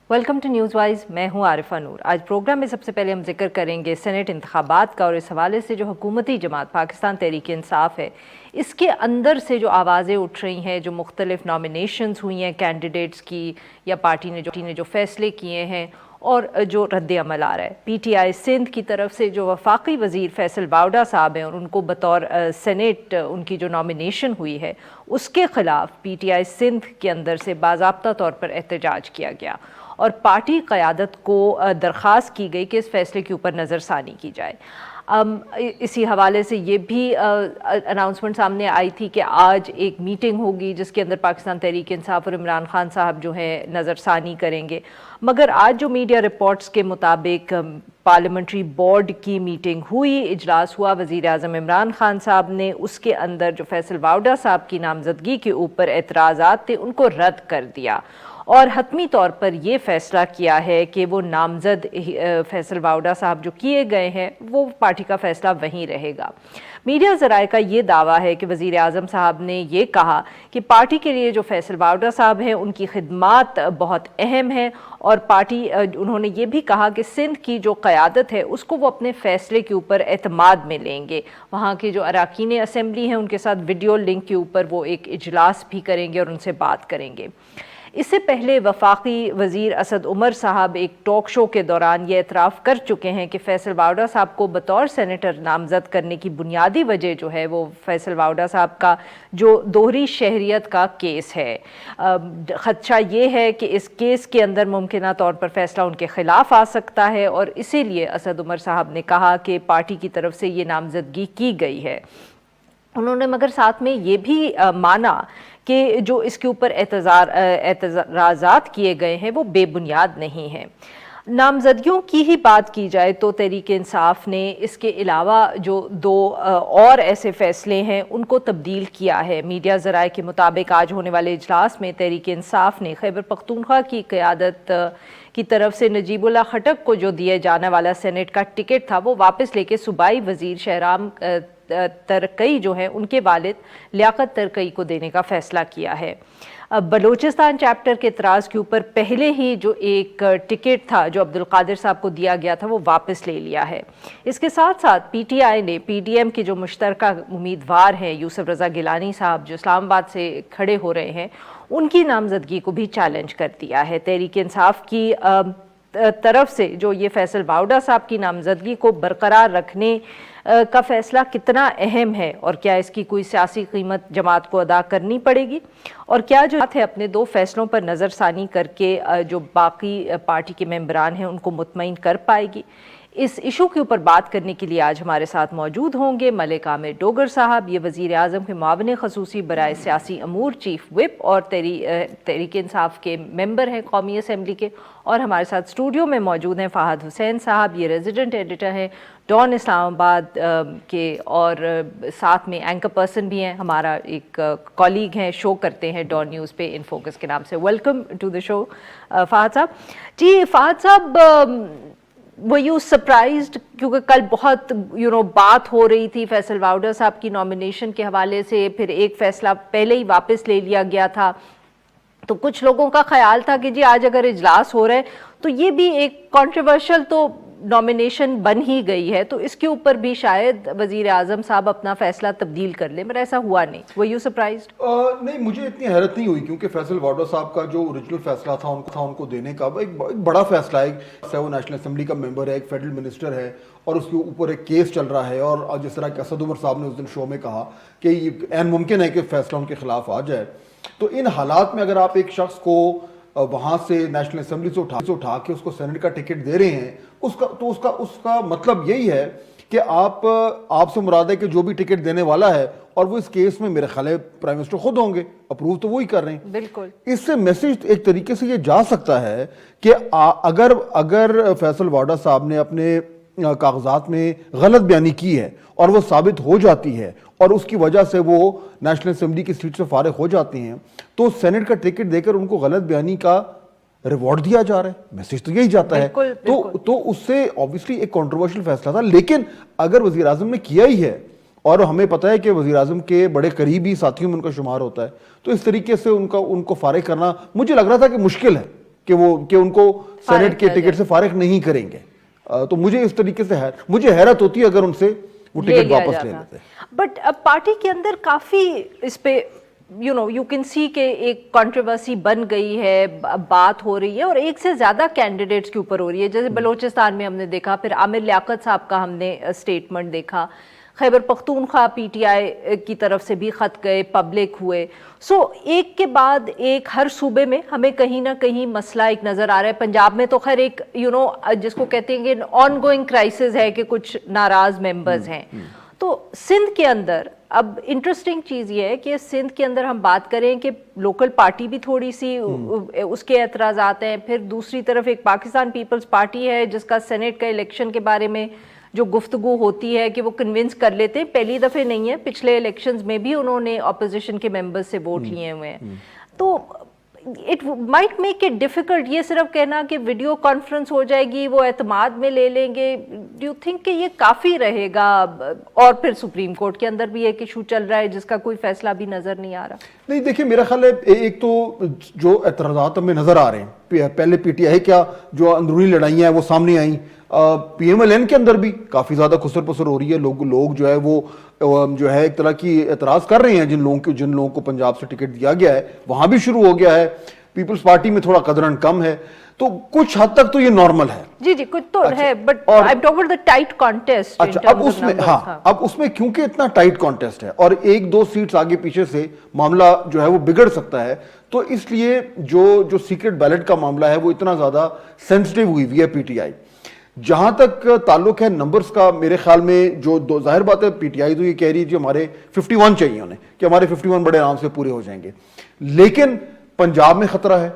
Welcome to news wise. मैं हूं आरिफा नूर। आज प्रोग्राम में सबसे पहले हम जिक्र करेंगे सेनेट इंतखाबात का, और इस हवाले से जो हुकूमती जमात पाकिस्तान तहरीक इंसाफ है, इसके अंदर से जो आवाज़ें उठ रही हैं, जो मुख्तलिफ नॉमिनेशंस हुई हैं कैंडिडेट्स की, या पार्टी ने जो फैसले किए हैं और जो रद्द अमल आ रहा है। PTI सिंध की तरफ से जो वफाकी वज़ीर फैसल बावडा साहब हैं और उनको बतौर सेनेट उनकी जो नॉमिनेशन हुई है, उसके ख़िलाफ़ PTI सिंध के अंदर से बाज़ाब्ता तौर पर एहतजाज किया गया और पार्टी क़यादत को दरख्वास्त की गई कि इस फैसले के ऊपर नज़रसानी की जाए। इसी हवाले से ये भी अनाउंसमेंट सामने आई थी कि आज एक मीटिंग होगी जिसके अंदर पाकिस्तान तहरीक इंसाफ और इमरान खान साहब जो हैं नज़रसानी करेंगे। मगर आज जो मीडिया रिपोर्ट्स के मुताबिक पार्लियामेंट्री बोर्ड की मीटिंग हुई, इजलास हुआ, वज़ीर आज़म इमरान खान साहब ने उसके अंदर जो फैसल बावडा साहब की नामजदगी के ऊपर एतराज़ात थे उनको रद्द कर दिया और हतमी तौर पर ये फ़ैसला किया है कि वो नामज़द फैसल बावडा साहब जो किए गए हैं वो पार्टी का फ़ैसला वहीं रहेगा। मीडिया ज़राए का ये दावा है कि वज़ीर आज़म साहब ने ये कहा कि पार्टी के लिए जो फैसल बावडा साहब हैं उनकी खिदमात बहुत अहम हैं, और पार्टी उन्होंने ये भी कहा कि सिंध की जो क़यादत है उसको वो अपने फ़ैसले के ऊपर एतमाद में लेंगे। वहाँ के जो अरकान असम्बली हैं उनके साथ वीडियो लिंक के ऊपर वो एक इजलास भी करेंगे और उनसे बात करेंगे। इससे पहले वफाकी वज़ीर असद उमर साहब एक टॉक शो के दौरान ये एतराफ़ कर चुके हैं कि फ़ैसल बावडा साहब को बतौर सेनेटर नामज़द करने की बुनियादी वजह जो है वो फैसल बावडा साहब का जो दोहरी शहरियत का केस है। ख़दशा ये है कि इस केस के अंदर मुमकिना तौर पर फ़ैसला उनके ख़िलाफ़ आ सकता है, और इसीलिए असद उमर साहब ने कहा कि पार्टी की तरफ से ये नामज़दगी की गई है। उन्होंने मगर साथ में ये भी माना कि जो इसके ऊपर एतराज़ात किए गए हैं वो बेबुनियाद नहीं हैं। नामज़दगियों की ही बात की जाए तो तहरीक इंसाफ ने इसके अलावा जो दो और ऐसे फ़ैसले हैं उनको तब्दील किया है। मीडिया ज़राए के मुताबिक आज होने वाले इजलास में तहरीक इंसाफ ने खैबर पख्तूनख्वा की क़यादत की तरफ से नजीबुल्लाह खटक को जो दिए जाने वाला सेनेट का टिकट था वो वापस लेके सूबाई वज़ीर शहराम तरकई जो है उनके वालिद लियाकत तरकई को देने का फ़ैसला किया है। बलूचिस्तान चैप्टर के एतराज़ के ऊपर पहले ही जो एक टिकट था जो अब्दुल कादिर साहब को दिया गया था वो वापस ले लिया है। इसके साथ साथ PTI ने PDM के जो मुश्तरका उम्मीदवार हैं यूसुफ रज़ा गिलानी साहब जो इस्लामाबाद से खड़े हो रहे हैं, उनकी नामजदगी को भी चैलेंज कर दिया है। तहरीक इंसाफ की तरफ से जो ये फैसल बावडा साहब की नामजदगी को बरकरार रखने का फ़ैसला कितना अहम है, और क्या इसकी कोई सियासी कीमत जमात को अदा करनी पड़ेगी, और क्या जो है अपने दो फैसलों पर नज़रसानी करके जो बाकी पार्टी के मेंबरान हैं उनको मुतमईन कर पाएगी। इस इशू के ऊपर बात करने के लिए आज हमारे साथ मौजूद होंगे मलिक आमिर डोगर साहब, ये वज़ीर आज़म के मुआविन ख़ुसूसी बराए सियासी अमूर, चीफ विप और तहरीक इंसाफ के मेंबर हैं कौमी असम्बली के, और हमारे साथ स्टूडियो में मौजूद हैं फ़ाहद हुसैन साहब, ये रेजिडेंट एडिटर हैं डॉन इस्लामाबाद के, और साथ में एंकर पर्सन भी हैं, हमारा एक कॉलीग हैं, शो करते हैं डॉन न्यूज़ पे इन फोकस के नाम से। Welcome to the show Fahad साहब। जी फ़ाहद साहब, वर यू सरप्राइज्ड, क्योंकि कल बहुत बात हो रही थी फैसल बावडा साहब की नॉमिनेशन के हवाले से, फिर एक फ़ैसला पहले ही वापस ले लिया गया था, तो कुछ लोगों का ख्याल था कि जी आज अगर इजलास हो रहा है तो ये भी एक कंट्रोवर्शियल तो नॉमिनेशन बन ही गई है, तो इसके ऊपर भी शायद वज़ीर आज़म साहब अपना फ़ैसला तब्दील कर लें, मगर ऐसा हुआ नहीं। Were you surprised? नहीं, मुझे इतनी हैरत नहीं हुई, क्योंकि फैसल बावडा साहब का जो ओरिजिनल फैसला था उनको देने का एक बड़ा फैसला है। वो नेशनल असम्बली का मेंबर है, एक फेडरल मिनिस्टर है, और उसके ऊपर एक केस चल रहा है, और जिस तरह के असद उमर साहब ने उस दिन शो में कहा कि ये ऐन मुमकिन है कि फैसला उनके खिलाफ आ जाए। तो इन हालात में अगर आप एक शख्स को वहाँ से नेशनल असम्बली से उठा के उसको सेनेट का टिकट दे रहे हैं, उसका मतलब यही है कि आपसे मुराद है कि जो भी टिकट देने वाला है, और वो इस केस में मेरे ख्याल है प्राइम मिनिस्टर खुद होंगे, अप्रूव तो वो ही कर रहे हैं। बिल्कुल, इससे मैसेज एक तरीके से ये जा सकता है कि अगर फैसल बावडा साहब ने अपने कागजात में गलत बयानी की है और वो साबित हो जाती है, और उसकी वजह से वो नेशनल असम्बली की सीट से फारिग हो जाती हैं, तो सेनेट का टिकट देकर उनको गलत बयानी का रिवॉर्ड दिया जा रहा है। मैसेज तो यही जाता है। तो उससे ऑब्वियसली एक कंट्रोवर्शियल फैसला था, लेकिन अगर वज़ीर आज़म ने किया ही है, और हमें पता है कि वज़ीर आज़म के बड़े करीबी साथियों में उनका शुमार होता है, तो इस तरीके से उनको फारिग करना मुझे लग रहा था कि मुश्किल है کہ ان کو سینٹ کے ٹکٹ سے فارغ نہیں کریں گے. تو مجھے اس طریقے سے مجھے حیرت ہوتی ہے اگر ان سے وہ ٹکٹ واپس لے لیتے. بٹ اب پارٹی کے اندر کافی اس پہ یو کین سی کہ ایک کنٹروورسی بن گئی ہے, بات ہو رہی ہے اور ایک سے زیادہ کینڈیڈیٹس کے اوپر ہو رہی ہے. جیسے بلوچستان میں ہم نے دیکھا, پھر عامر لیاقت صاحب کا ہم نے اسٹیٹمنٹ دیکھا, Khyber Pakhtunkhwa P T I کی طرف سے بھی خط گئے, پبلک ہوئے. سو ایک کے بعد ایک ہر صوبے میں ہمیں کہیں نہ کہیں مسئلہ ایک نظر آ رہا ہے. پنجاب میں تو خیر ایک جس کو کہتے ہیں کہ آن گوئنگ کرائسس ہے کہ کچھ ناراض ممبرز ہیں. تو سندھ کے اندر اب انٹرسٹنگ چیز یہ ہے کہ سندھ کے اندر ہم بات کریں کہ لوکل پارٹی بھی تھوڑی سی اس کے اعتراضات ہیں, پھر دوسری طرف ایک پاکستان پیپلز پارٹی ہے جس کا سینٹ کا الیکشن کے بارے میں جو گفتگو ہوتی ہے کہ وہ کنونس کر لیتے ہیں, پہلی دفعہ نہیں ہے, پچھلے الیکشنز میں بھی انہوں نے اپوزیشن کے ممبرز سے ووٹ لیے ہوئے ہیں. تو it might make it difficult یہ صرف کہنا کہ ویڈیو کانفرنس ہو جائے گی, وہ اعتماد میں لے لیں گے. ڈو یو تھنک کہ یہ کافی رہے گا؟ اور پھر سپریم کورٹ کے اندر بھی ایک ایشو چل رہا ہے جس کا کوئی فیصلہ بھی نظر نہیں آ رہا. نہیں دیکھیں, میرا خیال ہے ایک تو جو اعتراضات ہمیں نظر آ رہے ہیں, پہلے پی ٹی آئی کیا جو اندرونی لڑائیاں ہیں وہ سامنے آئیں, پی ایم ایل این کے اندر بھی کافی زیادہ خسر پسر ہو رہی ہے. لوگ جو ہے وہ جو ہے ایک طرح کی اعتراض کر رہے ہیں. جن لوگوں کو پنجاب سے ٹکٹ دیا گیا ہے وہاں بھی شروع ہو گیا ہے. پیپلز پارٹی میں تھوڑا قدرن کم ہے, تو کچھ حد تک تو یہ نارمل ہے. جی کچھ تو ہے, but I'm talking about the tight contest. اچھا, اب اس میں کیونکہ اتنا ٹائٹ کانٹیسٹ ہے اور ایک دو سیٹس آگے پیچھے سے معاملہ جو ہے وہ بگڑ سکتا ہے, تو اس لیے جو سیکرٹ بیلٹ کا معاملہ ہے وہ اتنا زیادہ سینسٹیو ہوئی ہے پی ٹی آئی. جہاں تک تعلق ہے نمبرز کا, میرے خیال میں جو ظاہر بات ہے پی ٹی آئی تو یہ کہہ رہی ہے جی ہمارے 51 چاہیے انہیں, کہ ہمارے 51 بڑے آرام سے پورے ہو جائیں گے. لیکن پنجاب میں خطرہ ہے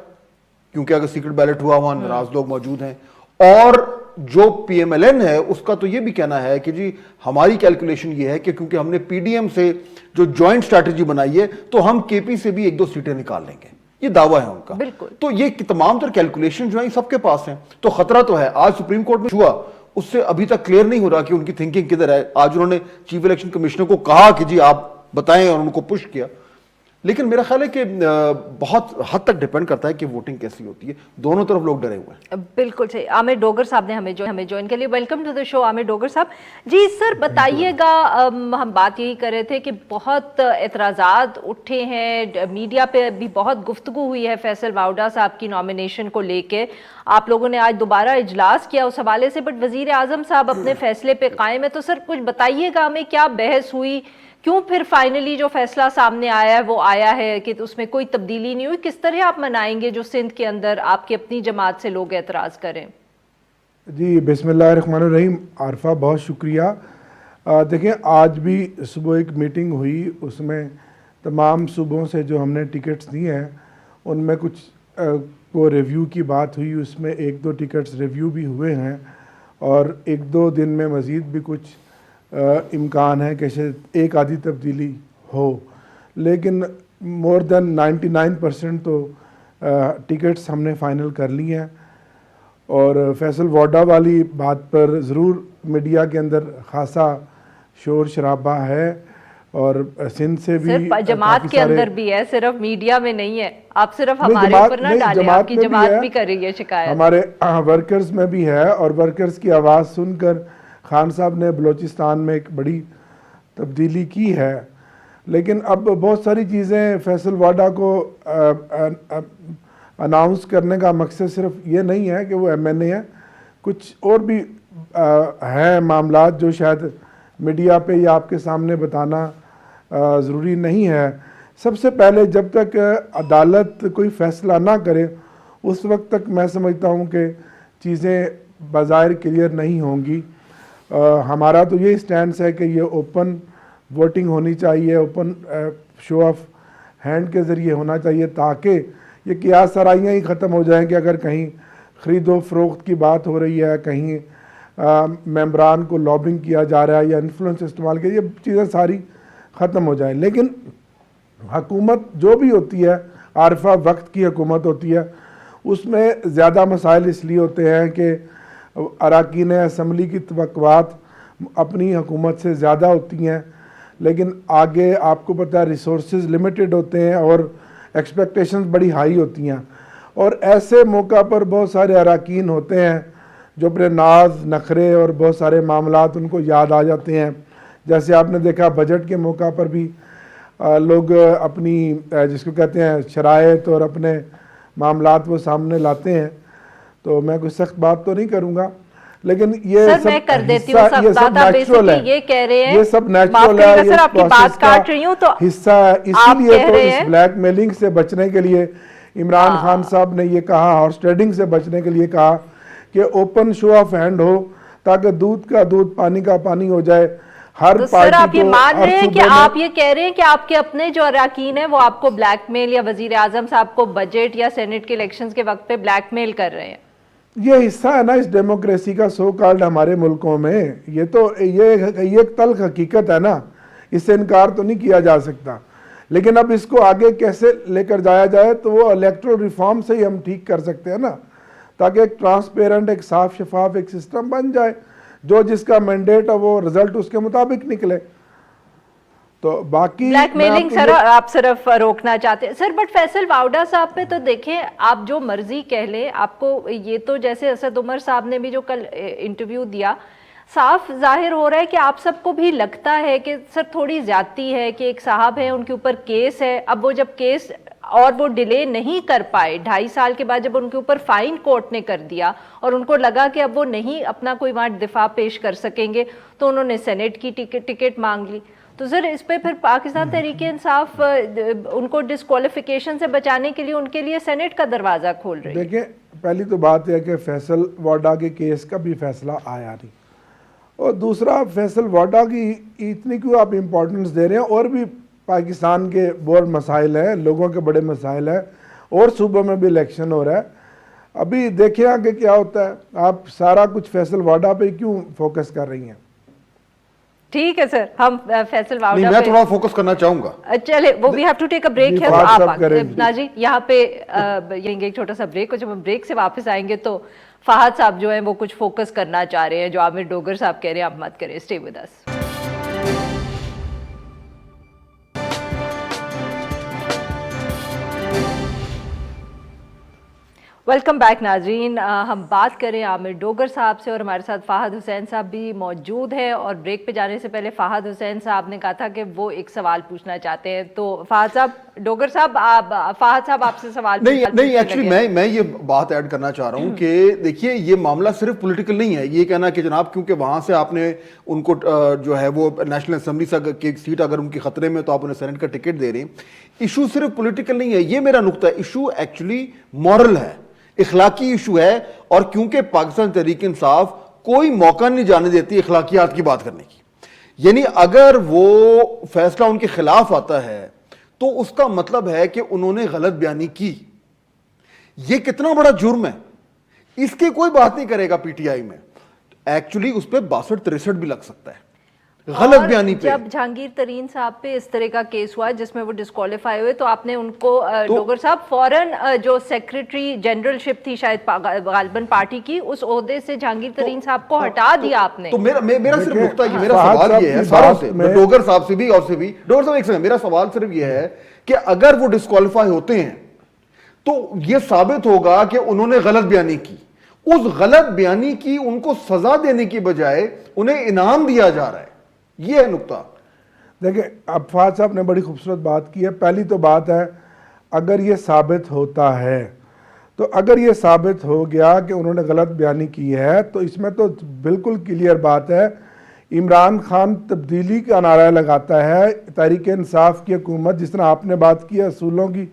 کیونکہ اگر سیکرٹ بیلٹ ہوا وہاں ناراض لوگ موجود ہیں, اور جو پی ایم ایل این ہے اس کا تو یہ بھی کہنا ہے کہ جی ہماری کیلکولیشن یہ ہے کہ کیونکہ ہم نے پی ڈی ایم سے جو جوائنٹ اسٹریٹجی بنائی ہے تو ہم کے پی سے بھی 1-2 سیٹیں نکال لیں گے. یہ دعویٰ ہے ان کا. تو یہ تمام تر کیلکولیشن جو ہیں سب کے پاس ہیں, تو خطرہ تو ہے. آج سپریم کورٹ میں ہوا, اس سے ابھی تک کلیئر نہیں ہو رہا کہ ان کی تھنکنگ کدھر ہے. آج انہوں نے چیف الیکشن کمشنر کو کہا کہ جی آپ بتائیں, اور ان کو پش کیا. لیکن میرا خیال ہے کہ بہت حد تک ڈیپینڈ کرتا ہے کہ ووٹنگ کیسی ہوتی ہے. دونوں طرف لوگ ڈرے ہوئے ہیں. بالکل صحیح. عامر ڈوگر صاحب نے ہمیں جوائن کے لیے ویلکم ٹو دی شو. عامر ڈوگر صاحب, جی سر بتائیے گا, ہم بات یہی کر رہے تھے کہ بہت اعتراضات اٹھے ہیں, میڈیا پہ بھی بہت گفتگو ہوئی ہے فیصل واؤڈا صاحب کی نامینیشن کو لے کے. آپ لوگوں نے آج دوبارہ اجلاس کیا اس حوالے سے, بٹ وزیر اعظم صاحب اپنے فیصلے پہ قائم ہے. تو سر کچھ بتائیے گا ہمیں, کیا بحث ہوئی, کیوں پھر فائنلی جو فیصلہ سامنے آیا ہے وہ آیا ہے کہ اس میں کوئی تبدیلی نہیں ہوئی. کس طرح آپ منائیں گے جو سندھ کے اندر آپ کی اپنی جماعت سے لوگ اعتراض کریں؟ جی بسم اللہ الرحمن الرحیم. عارفہ بہت شکریہ. دیکھیں آج بھی صبح ایک میٹنگ ہوئی, اس میں تمام صوبوں سے جو ہم نے ٹکٹس دی ہیں ان میں کچھ کو ریویو کی بات ہوئی. اس میں 1-2 ٹکٹس ریویو بھی ہوئے ہیں, اور 1-2 دن میں مزید بھی کچھ امکان ہے کہ شاید ایک آدھی تبدیلی ہو. لیکن مور دین 99% تو ٹکٹس ہم نے فائنل کر لی ہیں. اور فیصل واڈا والی بات پر ضرور میڈیا کے اندر خاصا شور شرابہ ہے, اور سندھ سے بھی جماعت کے اندر بھی ہے, صرف میڈیا میں نہیں ہے. آپ صرف ہمارے اوپر نہ ڈالیں, آپ کی جماعت بھی کر رہی ہے شکایت. ہمارے ورکرز میں بھی ہے, اور ورکرز کی آواز سن کر خان صاحب نے بلوچستان میں ایک بڑی تبدیلی کی ہے. لیکن اب بہت ساری چیزیں فیصل واڈا کو اناؤنس کرنے کا مقصد صرف یہ نہیں ہے کہ وہ ایم این اے ہے, کچھ اور بھی ہیں معاملات جو شاید میڈیا پہ یا آپ کے سامنے بتانا ضروری نہیں ہے. سب سے پہلے جب تک عدالت کوئی فیصلہ نہ کرے اس وقت تک میں سمجھتا ہوں کہ چیزیں بظاہر کلیئر نہیں ہوں گی. ہمارا تو یہ سٹینڈس ہے کہ یہ اوپن ووٹنگ ہونی چاہیے, اوپن شو آف ہینڈ کے ذریعے ہونا چاہیے, تاکہ یہ قیاس سرائیاں ہی ختم ہو جائیں کہ اگر کہیں خرید و فروخت کی بات ہو رہی ہے, کہیں ممبران کو لابنگ کیا جا رہا ہے یا انفلوئنس استعمال کیا, یہ چیزیں ساری ختم ہو جائیں. لیکن حکومت جو بھی ہوتی ہے عارفہ وقت کی حکومت ہوتی ہے, اس میں زیادہ مسائل اس لیے ہوتے ہیں کہ اراکین اسمبلی کی توقعات اپنی حکومت سے زیادہ ہوتی ہیں, لیکن آگے آپ کو پتہ ہے ریسورسز لمیٹڈ ہوتے ہیں اور ایکسپیکٹیشنز بڑی ہائی ہوتی ہیں. اور ایسے موقع پر بہت سارے اراکین ہوتے ہیں جو اپنے ناز نخرے اور بہت سارے معاملات ان کو یاد آ جاتے ہیں. جیسے آپ نے دیکھا بجٹ کے موقع پر بھی لوگ اپنی جس کو کہتے ہیں شرائط اور اپنے معاملات وہ سامنے لاتے ہیں. تو میں کوئی سخت بات تو نہیں کروں گا, لیکن یہ سر میں کر دیتی ہوں سب بات. آپ بیسیکلی یہ کہہ رہے ہیں, یہ سب نیچرل ہے, سر آپ کی بات کاٹ رہی ہوں, تو حصہ ہے. اسی لیے تو اس بلیک میلنگ سے بچنے کے لیے عمران خان صاحب نے یہ کہا, ہارس ٹریڈنگ سے بچنے کے لیے کہا کہ اوپن شو آف ہینڈ ہو تاکہ دودھ کا دودھ پانی کا پانی ہو جائے. ہر تو پارٹی سر آپ یہ کو مان رہے ہیں کہ آپ یہ کہہ رہے ہیں کہ آپ کے اپنے جو اراکین ہیں وہ آپ کو بلیک میل, یا وزیر اعظم صاحب کو بجٹ یا سینٹ کے الیکشنز کے وقت پہ بلیک میل کر رہے ہیں؟ یہ حصہ ہے نا اس ڈیموکریسی کا سو کالڈ ہمارے ملکوں میں. یہ تو یہ ایک تلخ حقیقت ہے نا, اس سے انکار تو نہیں کیا جا سکتا. لیکن اب اس کو آگے کیسے لے کر جایا جائے, تو وہ الیکٹرل ریفارم سے ہی ہم ٹھیک کر سکتے ہیں نا, تاکہ ایک ٹرانسپیرنٹ, ایک صاف شفاف ایک سسٹم بن جائے, جو جس کا مینڈیٹ ہے وہ رزلٹ اس کے مطابق نکلے. تو باقی بلیک میلنگ سر آپ صرف روکنا چاہتے ہیں سر, بٹ فیصل واؤڈا صاحب پہ تو دیکھیں آپ جو مرضی کہہ لیں, آپ کو یہ تو جیسے اسد عمر صاحب نے بھی جو کل انٹرویو دیا, صاف ظاہر ہو رہا ہے کہ آپ سب کو بھی لگتا ہے کہ سر تھوڑی زیادتی ہے کہ ایک صاحب ہیں ان کے اوپر کیس ہے. اب وہ جب کیس اور وہ ڈیلے نہیں کر پائے, 2.5 سال کے بعد جب ان کے اوپر فائن کورٹ نے کر دیا اور ان کو لگا کہ اب وہ نہیں اپنا کوئی وہاں دفاع پیش کر سکیں گے, تو انہوں نے سینیٹ کی ٹکٹ مانگ لی. تو سر اس پہ پھر پاکستان تحریک انصاف ان کو ڈسکوالیفیکیشن سے بچانے کے لیے ان کے لیے سینیٹ کا دروازہ کھول رہی ہے. دیکھیں پہلی تو بات ہے کہ فیصل واڈا کے کیس کا بھی فیصلہ آیا نہیں, اور دوسرا فیصل واڈا کی اتنی کیوں آپ امپورٹنس دے رہے ہیں, اور بھی پاکستان کے بہت مسائل ہیں, لوگوں کے بڑے مسائل ہیں, اور صوبوں میں بھی الیکشن ہو رہا ہے. ابھی دیکھیں آگے کیا ہوتا ہے. آپ سارا کچھ فیصل واڈا پہ کیوں فوکس کر رہی ہیں؟ ٹھیک ہے سر, ہم فیصل واؤڈا میں تھوڑا فوکس کرنا چاہوں گا. چلے وہ بھی have to take a break ہے, تو آپ ناجی یہاں پہ لیں گے ایک چھوٹا سا بریک, اور جب ہم بریک سے واپس آئیں گے تو فہد صاحب جو ہیں وہ کچھ فوکس کرنا چاہ رہے ہیں, جو عامر ڈوگر صاحب کہہ رہے ہیں آپ مت کریں. Stay with us. Welcome back ناظرین, ہم بات کریں عامر ڈوگر صاحب سے, اور ہمارے ساتھ فہد حسین صاحب بھی موجود ہیں. اور بریک پہ جانے سے پہلے فہد حسین صاحب نے کہا تھا کہ وہ ایک سوال پوچھنا چاہتے ہیں. تو فہد صاحب, ڈوگر صاحب, فہد صاحب آپ سے سوال نہیں ایکچولی میں یہ بات ایڈ کرنا چاہ رہا ہوں کہ دیکھیے یہ معاملہ صرف پولیٹیکل نہیں ہے. یہ کہنا کہ جناب کیونکہ وہاں سے آپ نے ان کو جو ہے وہ نیشنل اسمبلی سے ایک سیٹ اگر ان کی خطرے میں, تو آپ انہیں سینٹ کا ٹکٹ دے رہے ہیں. ایشو صرف پولیٹیکل نہیں ہے, یہ میرا نقطہ ہے. ایشو ایکچولی مورل ہے, اخلاقی ایشو ہے. اور کیونکہ پاکستان تحریک انصاف کوئی موقع نہیں جانے دیتی اخلاقیات کی بات کرنے کی, یعنی اگر وہ فیصلہ ان کے خلاف آتا ہے تو اس کا مطلب ہے کہ انہوں نے غلط بیانی کی. یہ کتنا بڑا جرم ہے, اس کی کوئی بات نہیں کرے گا پی ٹی آئی میں. ایکچولی اس پہ 62-63 بھی لگ سکتا ہے غلط بیانی پہ. جب جہانگیر ترین صاحب پہ اس طرح کا کیس ہوا جس میں وہ ڈسکوالیفائی ہوئے, تو آپ نے ان کو ڈوگر صاحب فوراً جو سیکریٹری جنرل شپ تھی شاید غالباً پارٹی کی, اس عہدے سے جہانگیر ترین صاحب کو ہٹا دیا آپ نے. تو میرا صرف نقطہ یہ, میرا سوال یہ ہے ساروں سے, ڈوگر صاحب سے بھی اور سے بھی, ڈوگر صاحب ایک سیکنڈ, میرا سوال صرف یہ ہے کہ اگر وہ ڈسکوالیفائی ہوتے ہیں تو یہ ثابت ہوگا کہ انہوں نے غلط بیانی کی. اس غلط بیانی کی ان کو سزا دینے کی بجائے انہیں انعام دیا جا رہا ہے. یہ ہے نقطہ. دیکھیں اب فہد صاحب نے بڑی خوبصورت بات کی ہے. پہلی تو بات ہے اگر یہ ثابت ہوتا ہے, تو اگر یہ ثابت ہو گیا کہ انہوں نے غلط بیانی کی ہے, تو اس میں تو بالکل کلیئر بات ہے عمران خان تبدیلی کا نعرہ لگاتا ہے. تحریک انصاف کی حکومت جس طرح آپ نے بات کی, اصولوں کی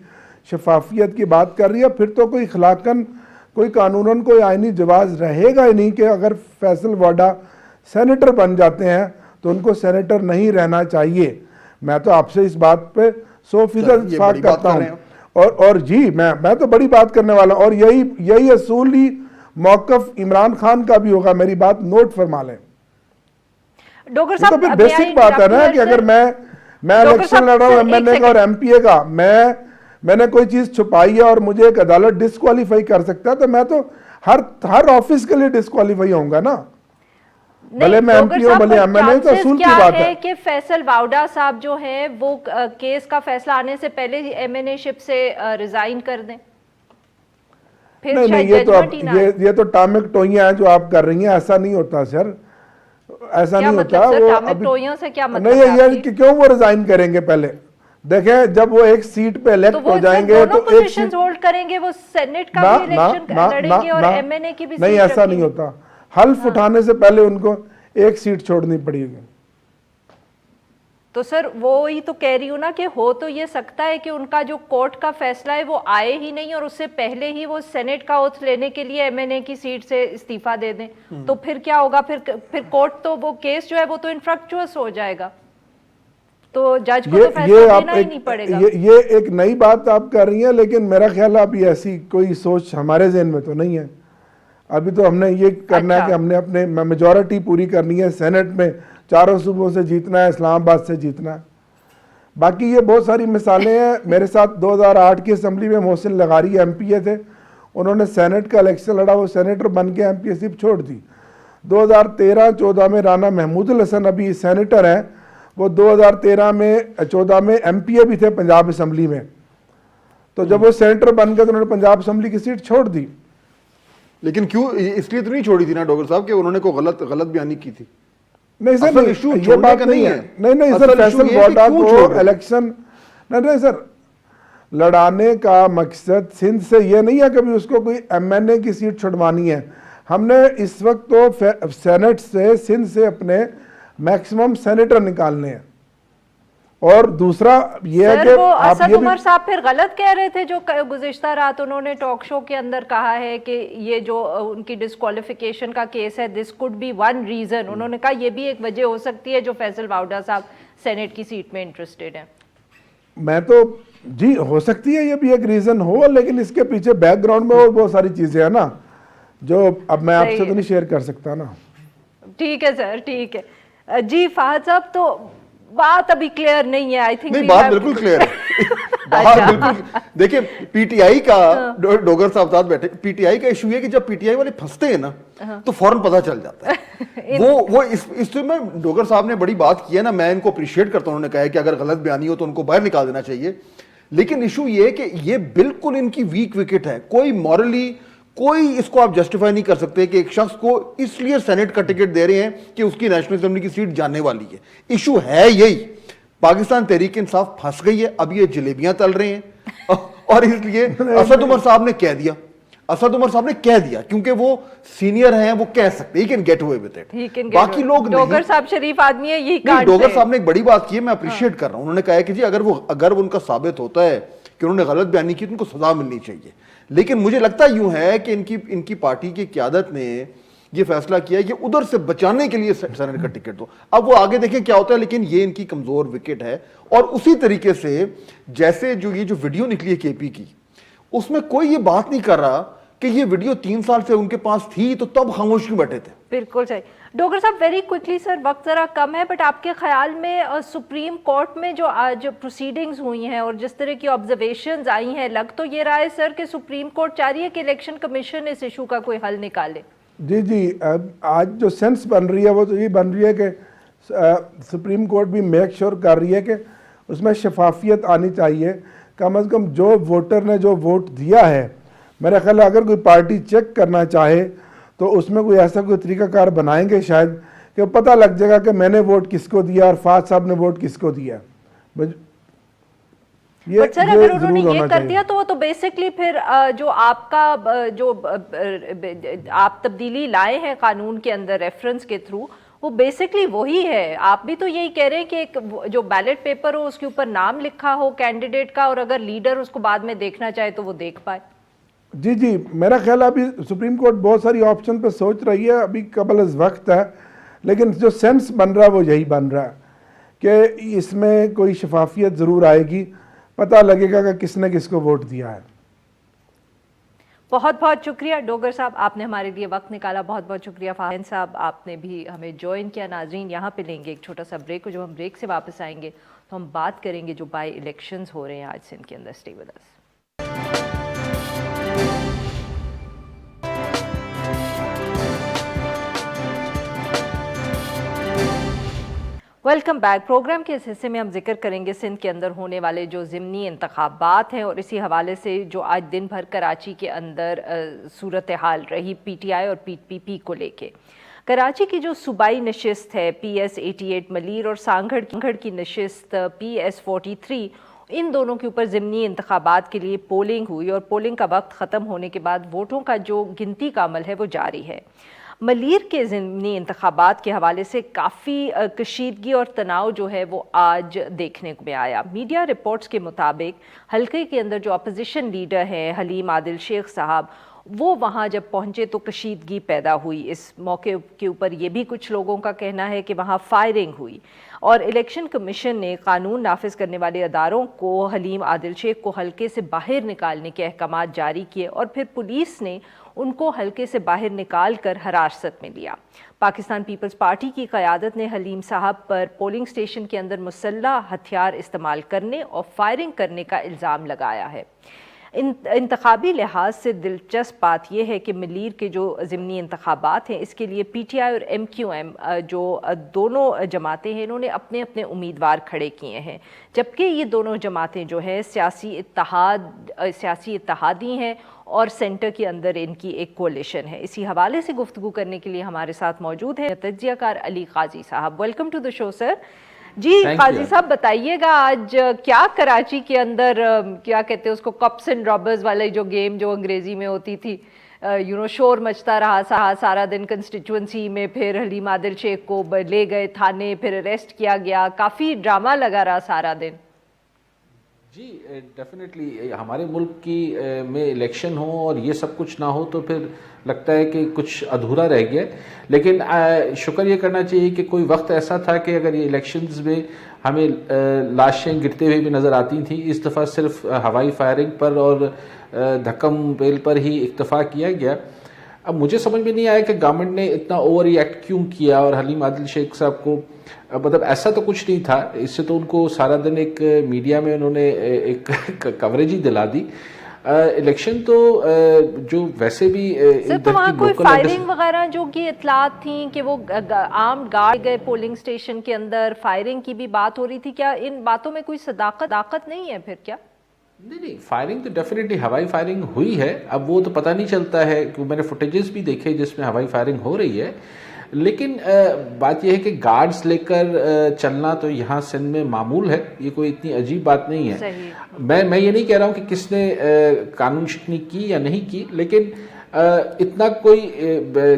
شفافیت کی بات کر رہی ہے, پھر تو کوئی اخلاقاً کوئی قانوناً کوئی آئینی جواز رہے گا ہی نہیں کہ اگر فیصل واڈا سینیٹر بن جاتے ہیں تو ان کو سینیٹر نہیں رہنا چاہیے. میں تو آپ سے اس بات پہ 100% اتفاق کرتا ہوں. اور جی میں تو بڑی بات کرنے والا ہوں, اور یہی اصولی موقف عمران خان کا بھی ہوگا. میری بات نوٹ فرما لیں. ڈوگر صاحب تو پھر بیسک بات ہے نا کہ اگر میں الیکشن لڑ رہا ہوں ایم این اے کا اور ایم پی اے کا, میں نے کوئی چیز چھپائی ہے اور مجھے ایک عدالت ڈسکوالیفائی کر سکتا ہے, تو میں تو ہر آفس کے لیے ڈسکوالیفائی ہوں گا نا. بھلے میں ایم پی ہوں بھلے ایم این اے, تو اصول کی بات ہے کہ فیصل واؤڈا صاحب جو ہیں وہ کیس کا فیصلہ آنے سے پہلے ایم این اے شپ سے ریزائن کر دیں. फिर नहीं शायद ये तो judgment ही ना आए। ये तो टामिक टोइयां हैं जो आप कर रही हैं, ऐसा नहीं होता सर, ऐसा क्या नहीं मतलब होता। सर, वो टामिक टोइयों से क्या मतलब नहीं है है यार, आपकी? क्यों वो रिजाइन करेंगे? पहले देखें, जब वो एक सीट पे तो इलेक्ट वो हो फिर जाएंगे दोनों तो एक पोजीशंस सीट होल्ड करेंगे, वो सेनेट का ना भी ना इलेक्शन ना लड़ेंगे और ना एमएनए की भी नहीं, सीट ऐसा नहीं रखेंगे। होता। हल्फ उठाने से पहले उनको एक सीट छोड़नी पड़ेगी। तो सर वो ही तो कह रही हूँ ना कि हो तो ये सकता है कि उनका जो कोर्ट का फैसला है वो आए ही नहीं और उससे पहले ही वो सेनेट का ओथ लेने के लिए एमएनए की सीट से इस्तीफा दे दें, तो फिर क्या होगा? फिर कोर्ट तो वो केस जो है वो तो इनफ्रक्चुअस हो जाएगा, तो जज को तो फैसला देना ही नहीं पड़ेगा। ये एक नई बात आप कर रही हैं, लेकिन मेरा ख्याल है अभी ऐसी कोई सोच हमारे ज़हन में तो नहीं है। अभी तो हमने ये करना है कि हमने अपने मेजॉरिटी पूरी करनी है, सेनेट में चारों सूबों से जीतना है, इस्लामाबाद से जीतना है। बाकी ये बहुत सारी मिसालें हैं। मेरे साथ 2008 की असम्बली में मोहसिन लगारी एमपीए थे, उन्होंने सेनेट का इलेक्शन लड़ा, वो सेनेटर बन के एमपीएसिप छोड़ दी। 2013-14 में राना महमूदुल हसन अभी सेनेटर हैं, वो 2013-14 में एमपीए भी थे पंजाब असम्बली में, तो जब वो सेनेटर बन गए तो उन्होंने पंजाब असम्बली की सीट छोड़ दी। लेकिन क्यों, इसलिए तो नहीं छोड़ी थी ना डोगर साहब कि उन्होंने कोई गलत बयानी की थी? नहीं सर, असल इशू ये छोड़ने बात का नहीं नहीं है। है। नहीं असल सर, इशू फैसल ये है कि वाडा क्यों को छोड़ रहे हैं? इलेक्शन नहीं सर, लड़ाने का मकसद सिंध से ये नहीं है कभी उसको कोई एमएनए की सीट छुड़वानी है। हमने इस वक्त तो सेनेट से, सिंध से अपने मैक्सिमम सेनेटर निकालने हैं। और दूसरा ये है सर कि वो आप असद ये उमर भी साहब फिर गलत कह रहे थे जो गुज़िश्ता रात उन्होंने टॉक शो के अंदर कहा है कि ये जो उनकी डिस्क्वालिफिकेशन का केस है, this could be one reason. उन्होंने कहा ये भी एक वजह हो सकती है जो फैसल वाउडा साहब सेनेट की सीट में इंटरेस्टेड हैं। मैं तो जी, हो सकती है ये भी एक रीजन हो, लेकिन इसके पीछे बैकग्राउंड में और बहुत सारी चीजें हैं ना, जो अब मैं आपसे तो नहीं शेयर कर सकता ना। ठीक है सर, ठीक है जी। फहद साहब, तो बात अभी क्लियर नहीं है, आई थिंक। नहीं, बात बिल्कुल क्लियर है। बात बिल्कुल, देखिए पीटीआई का, डोगर साहब साथ बैठे, पीटीआई का इशू है कि जब पीटीआई वाले फंसते हैं ना तो फौरन पता चल जाता है। वो इसमें डोगर साहब ने बड़ी बात की है ना, मैं इनको अप्रिशिएट करता हूं। उन्होंने कहा है कि अगर गलत बयानी हो तो उनको बाहर निकाल देना चाहिए, लेकिन इशू ये है कि ये बिल्कुल इनकी वीक विकेट है। कोई मॉरली कोई इसको आप जस्टिफाई नहीं कर सकते कि एक शख्स को इसलिए सेनेट का टिकट दे रहे हैं कि उसकी नेशनल असेंबली की सीट जाने वाली है। इशू है यही, पाकिस्तान तहरीक इंसाफ फंस गई है, अब ये जलेबियां तल रहे हैं और इसलिए असद उमर साहब ने कह दिया, क्योंकि वो सीनियर हैं, वो कह सकते he can get away with it, बाकी लोग नहीं। डोगर साहब शरीफ आदमी है, यही कांड डोगर साहब ने एक बड़ी बात की है, मैं अप्रिशिएट कर रहा हूं। उन्होंने कहा है कि जी अगर वो उनका साबित होता है कि उन्होंने गलत बयानी की तो उनको सजा मिलनी चाहिए। लेकिन मुझे लगता यूं है कि इनकी पार्टी की क़यादत ने ये फैसला किया है कि उधर से बचाने के लिए सेनेट का टिकट दो। अब वो आगे देखें क्या होता है, लेकिन ये इनकी कमजोर विकेट है। और उसी तरीके से जैसे जो वीडियो निकली है केपी की, उसमें कोई ये बात नहीं कर रहा कि ये वीडियो 3 साल से उनके पास थी तो तब खामोश क्यों बैठे थे। बिल्कुल सही। डॉक्टर साहब, वेरी क्विकली सर, वक्त ज़रा कम है, बट आपके ख्याल में सुप्रीम कोर्ट में जो आज प्रोसीडिंग्स हुई हैं और जिस तरह की ऑब्जर्वेशंस आई हैं, लग तो ये रहा है सर कि सुप्रीम कोर्ट चाह रही है कि इलेक्शन कमीशन इस इशू का कोई हल निकाले। जी, आज जो सेंस बन रही है वो तो ये बन रही है कि सुप्रीम कोर्ट भी मेक श्योर कर रही है कि उसमें शफाफियत आनी चाहिए। कम से कम जो वोटर ने जो वोट दिया है, मेरा ख्याल है अगर कोई पार्टी चेक करना चाहे तो उसमें कोई ऐसा कोई तरीकाकार बनाएंगे शायद कि पता लग जाएगा कि मैंने वोट किसको दिया और फाज साहब ने वोट किसको दिया। बट सर अगर उन्होंने ये कर दिया तो वो तो बेसिकली फिर जो आपका आप तब्दीली लाए हैं कानून के अंदर रेफरेंस के थ्रू, वो बेसिकली वही है। आप भी तो यही कह रहे हैं कि एक जो बैलेट पेपर हो उसके ऊपर नाम लिखा हो कैंडिडेट का, और अगर लीडर उसको बाद में देखना चाहे तो वो देख पाए। जी, मेरा ख्याल है अभी सुप्रीम कोर्ट बहुत सारी ऑप्शन पर सोच रही है, अभी कबल वक्त है, लेकिन जो सेंस बन रहा है वो यही बन रहा है कि इसमें कोई शफाफियत ज़रूर आएगी, पता लगेगा कि किसने किसको वोट दिया है। बहुत बहुत शुक्रिया डोगर साहब, आपने हमारे लिए वक्त निकाला। बहुत बहुत शुक्रिया फाहिन साहब, आपने भी हमें ज्वाइन किया। नाजरीन, यहाँ पे लेंगे एक छोटा सा ब्रेक, जब हम ब्रेक से वापस आएंगे तो हम बात करेंगे जो बाई इलेक्शंस हो रहे हैं आज सिंध के अंदर। Stay with us. Welcome back. Program के इस हिस्से में हम जिक्र करेंगे सिंध के अंदर होने वाले जो ज़िमनी इंतखाबात हैं और इसी हवाले से जो आज दिन भर कराची के अंदर सूरत हाल रही पीटीआई और पीपीपी को लेके। कराची की जो सूबाई नशिस्त है PS 88 मलीर और सांगड़ की नशिस्त PS 43, इन दोनों के ऊपर ज़िमनी इंतखाबात के लिए पोलिंग हुई और पोलिंग का वक्त ख़त्म होने के बाद वोटों का जो गिनती का अमल है वो जारी है। मलीर के ज़िमनी इंतखाबात के हवाले से काफ़ी कशीदगी और तनाव जो है वो आज देखने को आया। मीडिया रिपोर्ट्स के मुताबिक हल्के के अंदर जो अपोजिशन लीडर हैं हलीम आदिल शेख साहब, वो वहाँ जब पहुँचे तो कशीदगी पैदा हुई। इस मौके के ऊपर ये भी कुछ लोगों का कहना है कि वहाँ फायरिंग हुई और इलेक्शन कमीशन ने कानून नाफिज करने वाले अदारों को हलीम आदिल शेख को हल्के से बाहर निकालने के अहकाम जारी किए और फिर पुलिस ने उनको हल्के से बाहर निकाल कर हिरासत में लिया। पाकिस्तान पीपल्स पार्टी की क़यादत ने हलीम साहब पर पोलिंग स्टेशन के अंदर मुसल्लह हथियार इस्तेमाल करने और फायरिंग करने का इल्ज़ाम लगाया है। इंतखाबी लिहाज से दिलचस्प बात यह है कि मलीर के जो ज़िमनी इंतखाबात हैं इसके लिए PTI और MQM जो दोनों जमातें हैं इन्होंने अपने अपने उम्मीदवार खड़े किए हैं, जबकि ये दोनों जमातें जो हैं सियासी इत्तेहादी हैं और सेंटर के अंदर इनकी एक कोलिशन है। इसी हवाले से गुफ्तगू करने के लिए हमारे साथ मौजूद है तज्जियाकार अली काजी साहब। Welcome to the show sir. जी काजी साहब, बताइएगा आज क्या कराची के अंदर क्या कहते हैं उसको, कप्स एंड रॉबर्स वाले जो गेम जो अंग्रेजी में होती थी, शोर मचता रहा सारा दिन कंस्टिट्यूंसी में, फिर हलीम आदिल शेख को ले गए थाने, फिर अरेस्ट किया गया, काफ़ी ड्रामा लगा रहा सारा दिन। जी डेफिनेटली हमारे मुल्क की में इलेक्शन हो और ये सब कुछ ना हो तो फिर लगता है कि कुछ अधूरा रह गया। लेकिन शुक्र ये करना चाहिए कि कोई वक्त ऐसा था कि अगर ये इलेक्शंस में हमें लाशें गिरते हुए भी नज़र आती थी, इस दफ़ा सिर्फ हवाई फायरिंग पर और धक्कम पेल पर ही इक्तफा किया गया। अब मुझे समझ में नहीं आया कि गवर्नमेंट ने इतना ओवर रिएक्ट क्यों किया और हलीम आदिल शेख साहब को, मतलब ऐसा तो कुछ नहीं था, इससे तो उनको सारा दिन एक मीडिया में उन्होंने एक कवरेज ही दिला दी। इलेक्शन तो जो वैसे भी सर, तो वहाँ कोई फायरिंग वगैरह जो की इतलात थी कि वो आर्म्ड गार्ड गए पोलिंग स्टेशन के अंदर, फायरिंग की भी बात हो रही थी, क्या इन बातों में कोई सदाकत नहीं है फिर क्या? नहीं, फायरिंग तो डेफिनेटली हवाई फायरिंग हुई है। अब वो तो पता नहीं चलता है कि मैंने फुटेजेस भी देखे जिसमें हवाई फायरिंग हो रही है, लेकिन बात यह है कि गार्ड्स लेकर चलना तो यहाँ सिंध में मामूल है, ये कोई इतनी अजीब बात नहीं है। मैं ये नहीं कह रहा हूँ कि किसने कानून शिकनी की या नहीं की, लेकिन इतना कोई,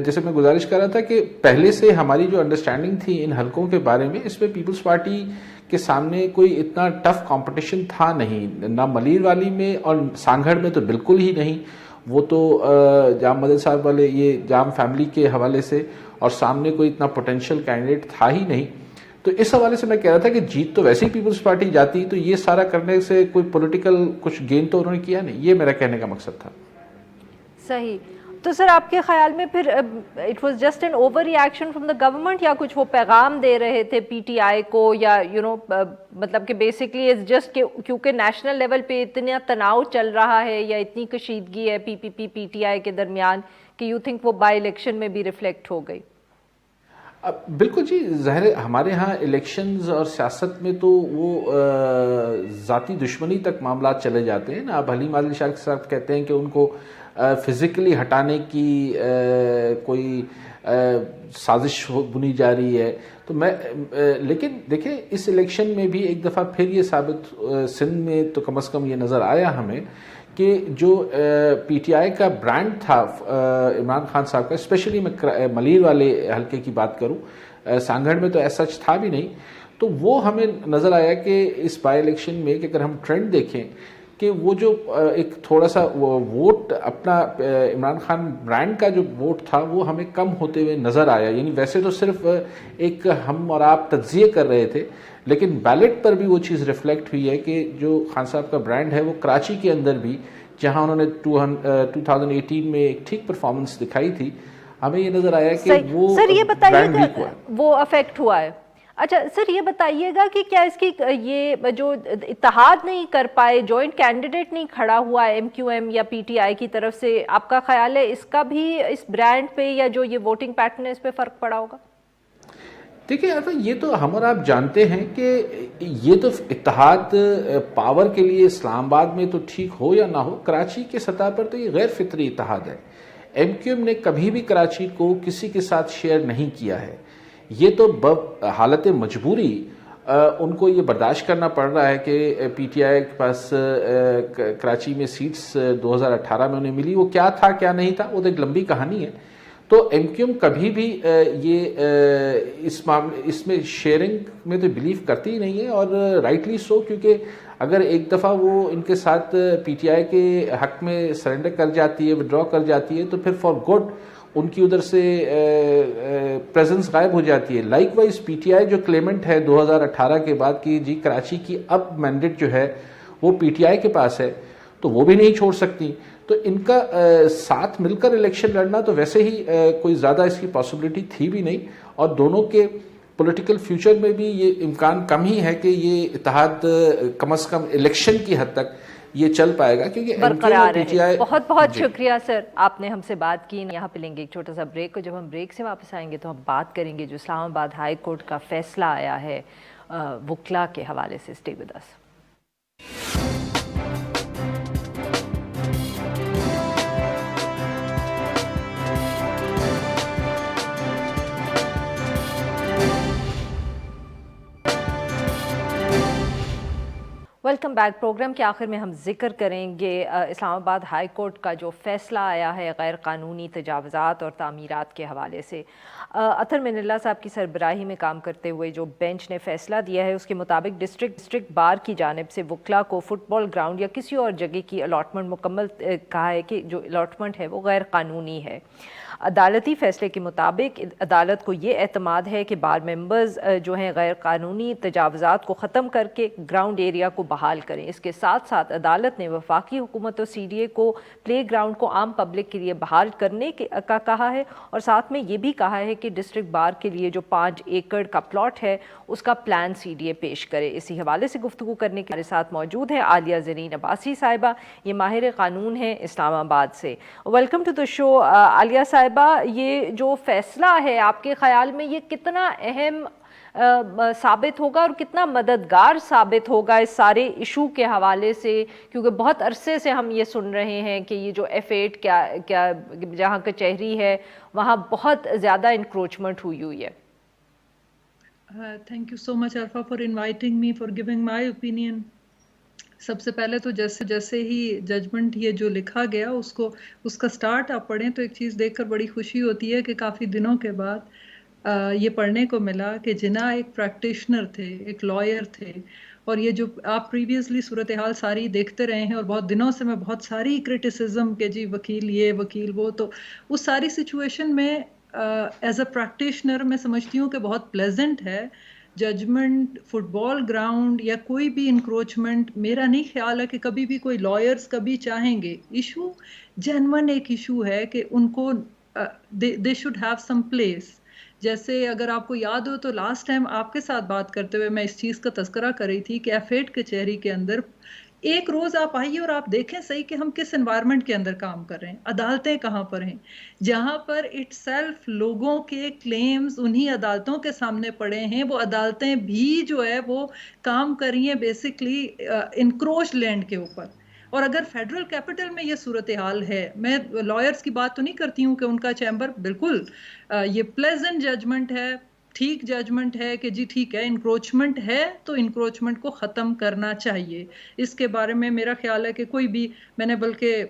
जैसे मैं गुजारिश कर रहा था कि पहले से हमारी जो अंडरस्टैंडिंग थी इन हलकों के बारे में, इसमें पीपल्स पार्टी के सामने कोई इतना टफ कंपटीशन था नहीं, ना मलीर वाली में और सांगड़ में तो बिल्कुल ही नहीं। वो तो जाम मदद साहब वाले ये जाम फैमिली के हवाले से, और सामने कोई इतना पोटेंशियल कैंडिडेट था ही नहीं। तो इस हवाले से मैं कह रहा था कि जीत तो वैसे ही पीपल्स पार्टी जाती, तो ये सारा करने से कोई पॉलिटिकल कुछ गेन तो उन्होंने किया नहीं, ये मेरा कहने का मकसद था। सही। तो सर आपके ख्याल में फिर it was just an over reaction from the government, या कुछ वो पैगाम दे रहे थे PTI को, या मतलब कि बेसिकली इट्स जस्ट क्योंकि नेशनल लेवल पे इतना तनाव चल रहा है या इतनी कशीदगी है PPP PTI के दरमियान कि यू थिंक वो बाई इलेक्शन में भी रिफ्लेक्ट हो गई? अब बिल्कुल जी, ज़ाहिर हमारे यहाँ इलेक्शंस और सियासत में तो वो ज़ाती दुश्मनी तक मामला चले जाते हैं ना। अब हलीम आदिल शेख साहब कहते हैं कि उनको फिज़िकली हटाने की कोई साजिश बुनी जा रही है, तो मैं लेकिन देखिए इस इलेक्शन में भी एक दफ़ा फिर ये साबित सिंध में तो कम से कम ये नज़र आया हमें कि जो PTI का ब्रांड था इमरान खान साहब का, स्पेशली मैं मलीर वाले हल्के की बात करूं, सांगड़ में तो ऐसा था भी नहीं, तो वो हमें नज़र आया कि इस बाई इलेक्शन में कि अगर हम ट्रेंड देखें कि वो जो एक थोड़ा सा वोट अपना इमरान खान ब्रांड का जो वोट था वो हमें कम होते हुए नज़र आया। यानी वैसे तो सिर्फ एक हम और आप तज्जिए कर रहे थे, लेकिन बैलेट पर भी वो चीज़ रिफ्लेक्ट हुई है कि जो खान साहब का ब्रांड है वो कराची के अंदर भी, जहां उन्होंने 2018 में एक ठीक परफॉर्मेंस दिखाई थी, हमें ये नज़र आया कि वो सर ये बताइए वो अफेक्ट हुआ है। अच्छा सर ये बताइएगा कि क्या इसकी ये जो इत्तेहाद नहीं कर पाए, जॉइंट कैंडिडेट नहीं खड़ा हुआ MQM या PTI की तरफ से, आपका ख्याल है इसका भी इस ब्रांड पे या जो ये वोटिंग पैटर्न है इस पे फर्क पड़ा होगा? دیکھیں یہ تو ہم اور آپ جانتے ہیں کہ یہ تو اتحاد پاور کے لیے اسلام آباد میں تو ٹھیک ہو یا نہ ہو، کراچی کے سطح پر تو یہ غیر فطری اتحاد ہے. ایم کیو ایم نے کبھی بھی کراچی کو کسی کے ساتھ شیئر نہیں کیا ہے. یہ تو حالت مجبوری ان کو یہ برداشت کرنا پڑ رہا ہے کہ پی ٹی آئی کے پاس کراچی میں سیٹس 2018 میں انہیں ملی. وہ کیا تھا کیا نہیں تھا وہ تو ایک لمبی کہانی ہے. تو ایم کیو ایم کبھی بھی یہ اس میں شیئرنگ میں تو بلیو کرتی ہی نہیں ہے، اور رائٹلی سو، کیونکہ اگر ایک دفعہ وہ ان کے ساتھ پی ٹی آئی کے حق میں سرنڈر کر جاتی ہے، ودرا کر جاتی ہے، تو پھر فار گڈ ان کی ادھر سے پریزنس غائب ہو جاتی ہے. Like wise P T I جو کلیمنٹ ہے 2018 کے بعد کی جی کراچی کی اب مینڈیٹ جو ہے وہ پی ٹی آئی کے پاس ہے، تو وہ بھی نہیں چھوڑ سکتی. تو ان کا ساتھ مل کر الیکشن لڑنا تو ویسے ہی کوئی زیادہ اس کی پاسبلٹی تھی بھی نہیں، اور دونوں کے پولیٹیکل فیوچر میں بھی یہ امکان کم ہی ہے کہ یہ اتحاد کم از کم الیکشن کی حد تک یہ چل پائے گا، کیونکہ برقرار ہے. بہت بہت شکریہ سر، آپ نے ہم سے بات کی. یہاں پہ لیں گے ایک چھوٹا سا بریک، اور جب ہم بریک سے واپس آئیں گے تو ہم بات کریں گے جو اسلام آباد ہائی کورٹ کا فیصلہ آیا ہے وکلا کے حوالے سے. Stay with us. Welcome back. Program کے آخر میں ہم ذکر کریں گے اسلام آباد ہائی کورٹ کا جو فیصلہ آیا ہے غیر قانونی تجاوزات اور تعمیرات کے حوالے سے. اطہر من اللہ صاحب کی سربراہی میں کام کرتے ہوئے جو بینچ نے فیصلہ دیا ہے اس کے مطابق ڈسٹرکٹ بار کی جانب سے وکلا کو فٹ بال گراؤنڈ یا کسی اور جگہ کی الاٹمنٹ مکمل کہا ہے کہ جو الاٹمنٹ ہے وہ غیر قانونی ہے. عدالتی فیصلے کے مطابق عدالت کو یہ اعتماد ہے کہ بار ممبرز جو ہیں غیر قانونی تجاوزات کو ختم کر کے گراؤنڈ ایریا کو بحال کریں. اس کے ساتھ ساتھ عدالت نے وفاقی حکومت اور سی ڈی اے کو پلے گراؤنڈ کو عام پبلک کے لیے بحال کرنے کا کہا ہے، اور ساتھ میں یہ بھی کہا ہے کہ ڈسٹرکٹ بار کے لیے جو 5 ایکڑ کا پلاٹ ہے اس کا پلان سی ڈی اے پیش کرے. اسی حوالے سے گفتگو کرنے کے ہمارے ساتھ موجود ہیں عالیہ زرین عباسی صاحبہ، یہ ماہر قانون ہیں اسلام آباد سے. ویلکم ٹو دا شو. عالیہ صاحبہ، یہ جو فیصلہ ہے آپ کے خیال میں یہ کتنا اہم ثابت ہوگا اور کتنا مددگار ثابت ہوگا اس سارے ایشو کے حوالے سے؟ کیونکہ بہت عرصے سے ہم یہ سن رہے ہیں کہ یہ جو F8 کیا جہاں کچہری ہے وہاں بہت زیادہ انکروچمنٹ ہوئی ہے. Thank you so much Arfa for inviting me, for giving my opinion. سب سے پہلے تو جیسے ہی ججمنٹ یہ جو لکھا گیا اس کا سٹارٹ آپ پڑھیں تو ایک چیز دیکھ کر بڑی خوشی ہوتی ہے کہ کافی دنوں کے بعد یہ پڑھنے کو ملا کہ جناح ایک پریکٹیشنر تھے، ایک لائر تھے. اور یہ جو آپ پریویسلی صورتحال ساری دیکھتے رہے ہیں، اور بہت دنوں سے میں بہت ساری کرٹیسزم کہ جی وکیل یہ وکیل وہ، تو اس ساری سچویشن میں ایز اے پریکٹیشنر میں سمجھتی ہوں کہ بہت پلیزنٹ ہے. ججمنٹ فٹ بال گراؤنڈ یا کوئی بھی انکروچمنٹ، میرا نہیں خیال ہے کہ کبھی بھی کوئی لائرز کبھی چاہیں گے. ایشو جینون ایک ایشو ہے کہ ان کو they should have some place. جیسے اگر آپ کو یاد ہو تو لاسٹ ٹائم آپ کے ساتھ بات کرتے ہوئے میں اس چیز کا تذکرہ کر رہی تھی کہ F8 کچہری کے اندر ایک روز آپ آئیے اور آپ دیکھیں صحیح کہ ہم کس انوائرمنٹ کے اندر کام کر رہے ہیں. عدالتیں کہاں پر ہیں جہاں پر اٹ سیلف لوگوں کے کلیمز انہی عدالتوں کے سامنے پڑے ہیں. وہ عدالتیں بھی جو ہے وہ کام کر رہی ہیں بیسکلی انکروچ لینڈ کے اوپر. اور اگر فیڈرل کیپٹل میں یہ صورتحال ہے، میں لائرز کی بات تو نہیں کرتی ہوں کہ ان کا چیمبر بالکل یہ پلیزنٹ ججمنٹ ہے، ٹھیک ججمنٹ ہے کہ جی ٹھیک ہے انکروچمنٹ ہے تو انکروچمنٹ کو ختم کرنا چاہیے. اس کے بارے میں میرا خیال ہے کہ کوئی بھی، میں نے بلکہ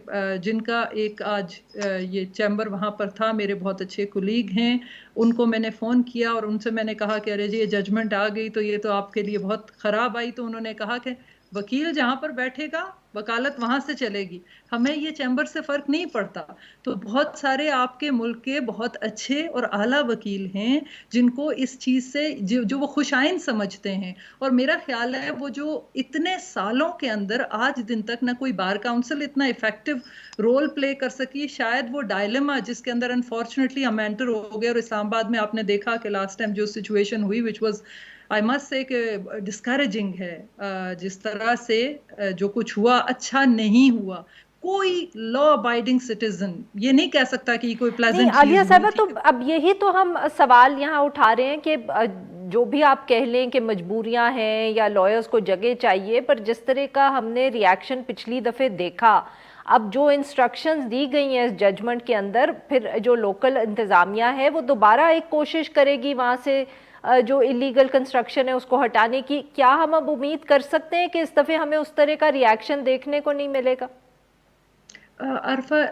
جن کا ایک آج یہ چیمبر وہاں پر تھا، میرے بہت اچھے کولیگ ہیں، ان کو میں نے فون کیا اور ان سے میں نے کہا کہ ارے جی یہ ججمنٹ آ گئی تو یہ تو آپ کے لیے بہت خراب آئی. تو انہوں نے کہا کہ وکیل جہاں پر بیٹھے گا وکالت وہاں سے چلے گی، ہمیں یہ چیمبر سے فرق نہیں پڑتا. تو بہت سارے آپ کے ملک کے بہت اچھے اور اعلیٰ وکیل ہیں جن کو اس چیز سے جو وہ خوش آئند سمجھتے ہیں. اور میرا خیال ہے وہ جو اتنے سالوں کے اندر آج دن تک نہ کوئی بار کاؤنسل اتنا افیکٹو رول پلے کر سکی، شاید وہ ڈائلیما جس کے اندر انفارچونیٹلی ہم انٹر ہو گئے. اور اسلام آباد میں آپ نے دیکھا کہ لاسٹ ٹائم جو سچویشن ہوئی وچ واز آئی مسٹ سے کہ ڈسکریجنگ ہے، جس طرح سے جو کچھ ہوا اچھا نہیں ہوا. कोई लॉ अबाइडिंग सिटीजन ये नहीं कह सकता कि कोई नहीं प्लेजेंट आलिया साहबा, तो अब यही तो हम सवाल यहाँ उठा रहे हैं कि जो भी आप कह लें कि मजबूरियां हैं या लॉयर्स को जगह चाहिए, पर जिस तरह का हमने रिएक्शन पिछली दफ़े देखा, अब जो इंस्ट्रक्शंस दी गई हैं इस जजमेंट के अंदर, फिर जो लोकल इंतज़ामिया है वो दोबारा एक कोशिश करेगी वहाँ से जो इलीगल कंस्ट्रक्शन है उसको हटाने की। क्या हम अब उम्मीद कर सकते हैं कि इस दफ़े हमें उस तरह का रिएक्शन देखने को नहीं मिलेगा? अरफा,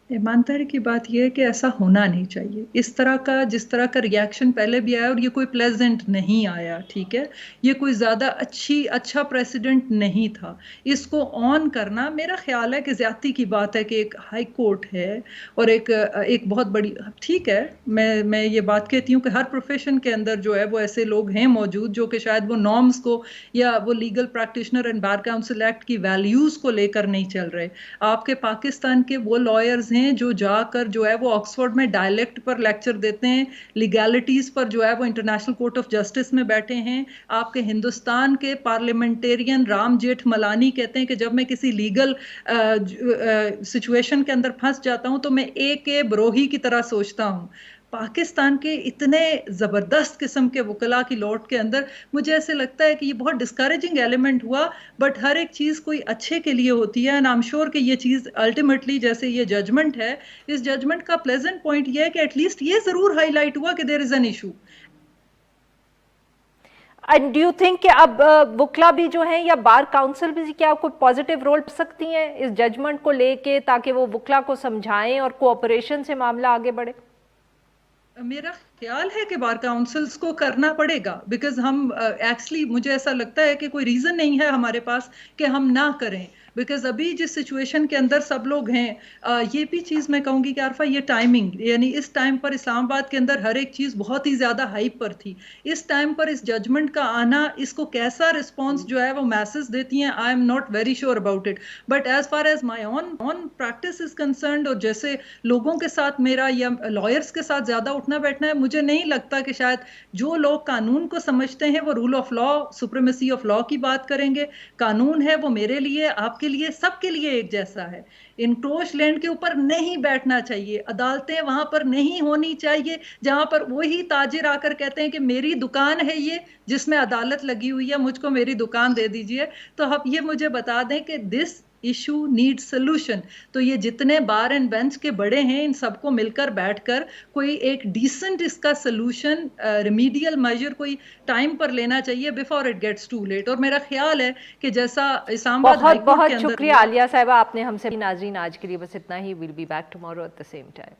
ईमानदारी की बात यह है कि ऐसा होना नहीं चाहिए। इस तरह का, जिस तरह का रिएक्शन पहले भी आया और ये कोई प्लेजेंट नहीं आया, ठीक है, ये कोई ज़्यादा अच्छा प्रेसिडेंट नहीं था। इसको ऑन करना मेरा ख्याल है कि ज़्यादती की बात है कि एक हाई कोर्ट है और एक बहुत बड़ी, ठीक है, मैं ये बात कहती हूँ कि हर प्रोफेशन के अंदर जो है वो ऐसे लोग हैं मौजूद जो कि शायद वो नॉर्म्स को या वो legal practitioner and bar council act की वैल्यूज़ को लेकर नहीं चल रहे। आपके पाकिस्तान के वो लॉयर्स हैं जो जाकर जो है वो ऑक्सफोर्ड में डायलेक्ट पर लेक्चर देते हैं, लीगैलिटीज पर जो है वो इंटरनेशनल कोर्ट ऑफ जस्टिस में बैठे हैं। आपके हिंदुस्तान के पार्लियामेंटेरियन राम जेठमलानी कहते हैं कि जब मैं किसी लीगल सिचुएशन के अंदर फंस जाता हूं तो मैं ए बरोही की तरह सोचता हूं। पाकिस्तान के इतने ज़बरदस्त किस्म के वकला की लौट के अंदर मुझे ऐसे लगता है कि ये बहुत डिस्करेजिंग एलिमेंट हुआ, बट हर एक चीज़ कोई अच्छे के लिए होती है एंड आई एम श्योर कि ये चीज़ अल्टीमेटली, जैसे ये जजमेंट है, इस जजमेंट का प्लेजेंट पॉइंट ये है कि एटलीस्ट ये ज़रूर हाईलाइट हुआ कि there is an issue. And do you think कि अब वकला भी जो हैं या बार काउंसिल भी क्या कोई पॉजिटिव रोल कर सकती हैं इस जजमेंट को लेके, ताकि वो वकला को समझाएं और कोऑपरेशन से मामला आगे बढ़े? मेरा ख्याल है कि बार काउंसिल्स को करना पड़ेगा, बिकॉज हम एक्चुअली मुझे ऐसा लगता है कि कोई रीज़न नहीं है हमारे पास कि हम ना करें, बिकॉज अभी जिस सिचुएशन के अंदर सब लोग हैं, ये भी चीज़ मैं कहूँगी कि आरफा, ये टाइमिंग, यानी इस टाइम पर इस्लामाबाद के अंदर हर एक चीज़ बहुत ही ज़्यादा हाइप पर थी। इस टाइम पर इस जजमेंट का आना, इसको कैसा रिस्पॉन्स जो है वो मैसेज देती हैं, I'm not very sure about it. But as far as my own practice is concerned, और जैसे लोगों के साथ मेरा या लॉयर्स के साथ ज़्यादा उठना बैठना है, मुझे नहीं लगता कि शायद जो लोग कानून को समझते हैं वो rule of law, supremacy of law की बात करेंगे। कानून है वो मेरे लिए, आपके लिए, सबके लिए एक जैसा है। इनक्रोच लैंड के ऊपर नहीं बैठना चाहिए, अदालतें वहां पर नहीं होनी चाहिए जहां पर वही ताजिर आकर कहते हैं कि मेरी दुकान है ये जिसमें अदालत लगी हुई है, मुझको मेरी दुकान दे दीजिए। तो अब ये मुझे बता दें कि दिस इशू नीड सोल्यूशन। तो ये जितने बार एंड बेंच के बड़े हैं, इन सबको मिलकर बैठकर कोई एक डिसेंट इसका सोल्यूशन, रिमीडियल मेजर कोई टाइम पर लेना चाहिए before it gets too late. और मेरा ख्याल है कि जैसा इस्लामाबाद बहुत बहुत शुक्रिया आलिया साहिबा, आपने हमसे। नाज़रीन आज के लिए बस इतना ही। Will be back tomorrow at the same time.